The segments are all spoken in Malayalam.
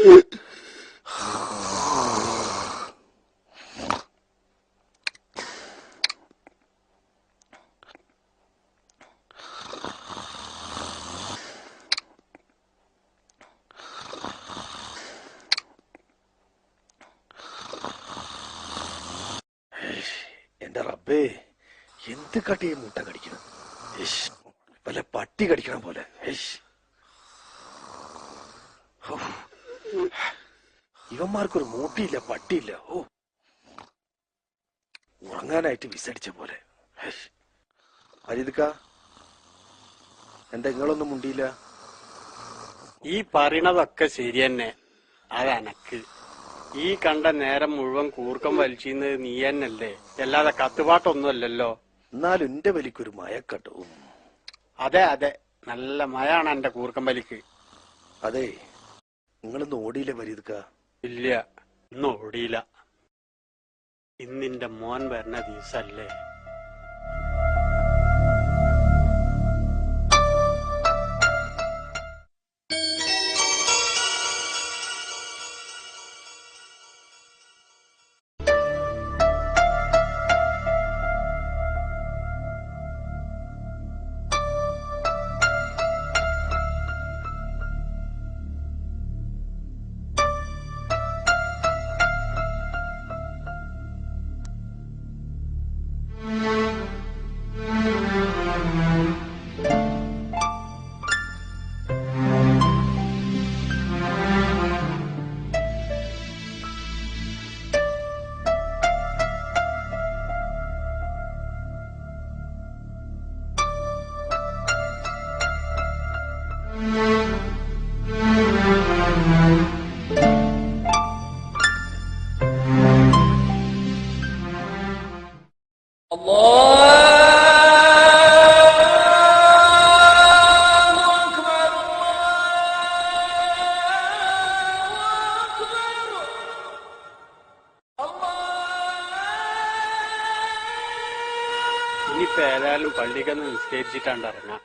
എന്റെ റബ്ബേ, എന്ത് കട്ടിയെ മുട്ട കടിക്കണം, വല്ല പട്ടി കടിക്കണം പോലെ. ഇവന്മാർക്കൊരു മൂട്ടിയില്ല, പട്ടിയില്ല. ഓ, ഉറങ്ങാനായിട്ട് വിസടിച്ച പോലെ. അരിതുക്ക, എന്താ നിങ്ങളൊന്നും മുണ്ടിയില്ല? ഈ പറയണതൊക്കെ ശരി തന്നെ. അതനക്ക് ഈ കണ്ട നേരം മുഴുവൻ കൂർക്കം വലിച്ചിരുന്നത് നീ തന്നെയല്ലേ, അല്ലാതെ കത്തുപാട്ടൊന്നുമല്ലല്ലോ. എന്നാലും എന്റെ വലിക്കൊരു മയക്കട്ടോ. അതെ അതെ, നല്ല മയാണ് എന്റെ കൂർക്കം വലിക്ക്. അതെ, നിങ്ങളിന്ന് ഓടിയില്ലേ വരീതുക്ക? ഇല്ല, ഇന്ന് ഓടിയില്ല. ഇന്നിന്റെ മോൻ വരുന്ന ദിവസല്ലേ. ഇനിയിപ്പോ ഏതായാലും പള്ളിക്കന്ന് നിസ്കരിച്ചിട്ടാണ്ട് ഇറങ്ങാം.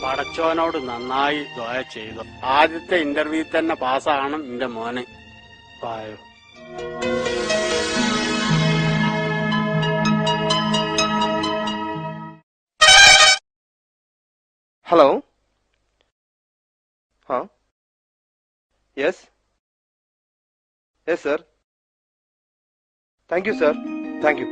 പടച്ചോനോട് നന്നായി ദുആ ചെയ്തു. ആദ്യത്തെ ഇന്റർവ്യൂ തന്നെ പാസ്സാകണം എന്റെ മോന്. പായോ ഹലോ. हाँ yes yes sir, thank you sir, thank you.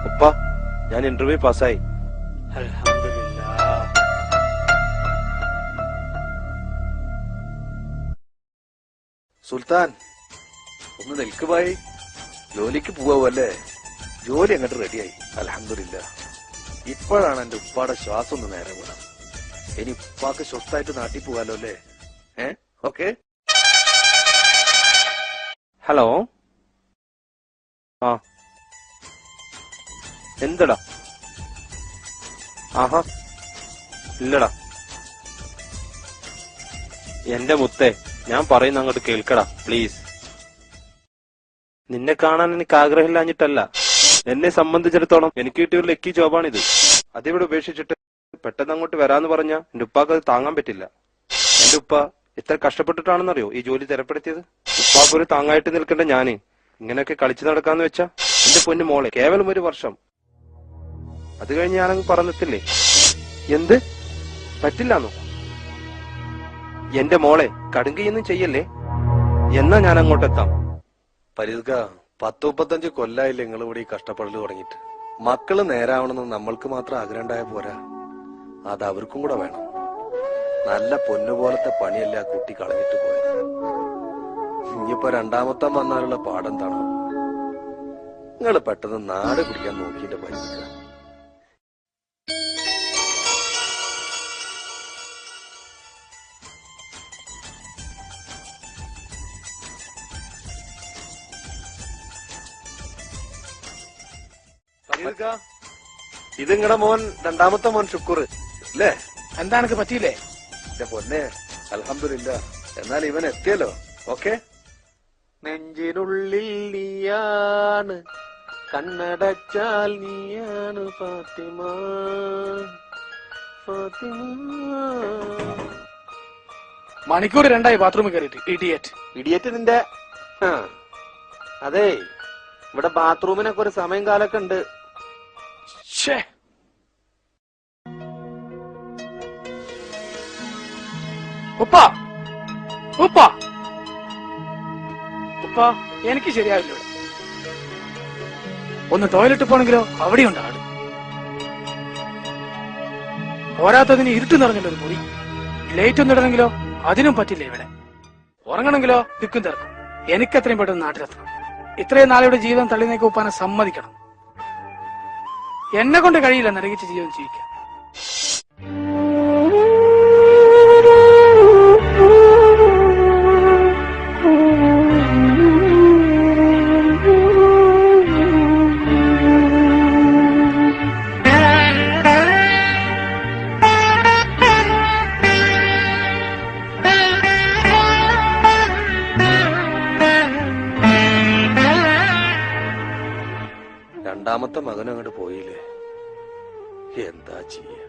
ഉപ്പ, ഞാൻ ഇന്റർവ്യൂ പാസ്സായി. അൽഹംദുലില്ലാ. സുൽത്താൻ, ഒന്ന് നിൽക്കുമായി. ജോലിക്ക് പോവാവല്ലേ? ജോലി അങ്ങോട്ട് റെഡിയായി, അൽഹംദുലില്ലാ. ഇപ്പോഴാണ് എന്റെ ഉപ്പാടെ ശ്വാസം ഒന്ന് നേരെ വീണത്. ഇനി ഉപ്പാക്ക് സ്വസ്ഥായിട്ട് നാട്ടിൽ പോവാലോ അല്ലേ? ഓക്കെ. ഹലോ. ആ, എന്തടാ? ആഹാ, ഇല്ലടാ. എന്റെ മുത്തേ, ഞാൻ പറയുന്ന അങ്ങോട്ട് കേൾക്കടാ പ്ലീസ്. നിന്നെ കാണാൻ എനിക്ക് ആഗ്രഹമില്ലാഞ്ഞിട്ടല്ല. എന്നെ സംബന്ധിച്ചിടത്തോളം എനിക്ക് കിട്ടിയ ഒരു ലക്കി ജോബാണിത്. അതിവിടെ ഉപേക്ഷിച്ചിട്ട് പെട്ടെന്ന് അങ്ങോട്ട് വരാന്ന് പറഞ്ഞാ എന്റെ ഉപ്പാക്ക് അത് താങ്ങാൻ പറ്റില്ല. എന്റെ ഉപ്പ എത്ര കഷ്ടപ്പെട്ടിട്ടാണെന്നറിയോ ഈ ജോലി തരപ്പെടുത്തിയത്. ഉപ്പാക്കൊരു താങ്ങായിട്ട് നിൽക്കേണ്ട ഞാന് ഇങ്ങനെയൊക്കെ കളിച്ചു നടക്കാന്ന് വെച്ചാ എന്റെ പൊന്നു മോളെ, കേവലം ഒരു വർഷം. അത് കഴിഞ്ഞ് ഞാനങ്ങ് പറഞ്ഞെത്തില്ലേ. എന്ത് പറ്റില്ലാന്നോ? എന്റെ മോളെ, കടുങ്കയൊന്നും ചെയ്യല്ലേ. എന്നാ ഞാൻ അങ്ങോട്ടെത്താം. പരിൽക്ക, 10-35 കൊല്ലായില്ലേ നിങ്ങൾ ഇവിടെ ഈ കഷ്ടപ്പെടൽ തുടങ്ങിയിട്ട്. മക്കള് നേരാവണമെന്ന് നമ്മൾക്ക് മാത്രം ആഗ്രഹം ഉണ്ടായ പോരാ, അത് അവർക്കും കൂടെ വേണം. നല്ല പൊന്നുപോലത്തെ പണിയല്ലേ ആ കുട്ടി കളഞ്ഞിട്ട് പോയത്. ഇനിയിപ്പോ രണ്ടാമത്തെ വന്നാലുള്ള പാടെന്താണോ? നിങ്ങൾ പെട്ടെന്ന് നാട് പിടിക്കാൻ നോക്കിയിട്ട് പരിൽക്ക. ഇത് നിങ്ങളുടെ മോൻ, രണ്ടാമത്തെ മോൻ ശുക്കൂർ അല്ലേ? എന്താ എനിക്ക് പറ്റിയില്ലേ? എന്റെ പൊന്നെ, അൽഹംദുലില്ലാ. എന്നാൽ ഇവൻ എത്തിയല്ലോ. ഓക്കെ. നെഞ്ചിനുള്ളിൽ നീയാണ്, കണ്ണടച്ചാൽ നീയാണ് ഫാത്തിമ, ഫാത്തിമ. മണിക്കൂർ 2 ബാത്റൂമിൽ കയറിയിട്ട് ഇഡിയറ്റ്. ഇടിയറ്റ് നിന്റെ. അതെ, ഇവിടെ ബാത്റൂമിനൊക്കെ ഒരു സമയം കാലൊക്കെ ഉണ്ട്. ഷേ, ഉപ്പ ഉപ്പ ഉപ്പ, എനിക്ക് ശരിയാവില്ല ഇവിടെ. ഒന്ന് ടോയ്ലറ്റ് പോണെങ്കിലോ അവിടെയുണ്ട് ആട്. പോരാത്തതിന് ഇരുട്ട് നിറഞ്ഞല്ലോ ഒരു മുറി. ലൈറ്റ് ഒന്നും ഇടണമെങ്കിലോ അതിനും പറ്റില്ല ഇവിടെ. ഉറങ്ങണമെങ്കിലോ ദിക്കും തിരക്കും. എനിക്കെത്രയും പെട്ടെന്ന് നാട്ടിലെത്തണം. ഇത്രയും നാളെയുടെ ജീവിതം തള്ളി നീക്കി ഉപ്പാനെ സമ്മതിക്കണം. എന്നെ കൊണ്ട് കഴിയില്ല നരകിച്ച് ജീവിതം ജീവിക്കാൻ. രണ്ടാമത്തെ മകൻ അങ്ങോട്ട് പോയില്ലേ, എന്താ ചെയ്യ?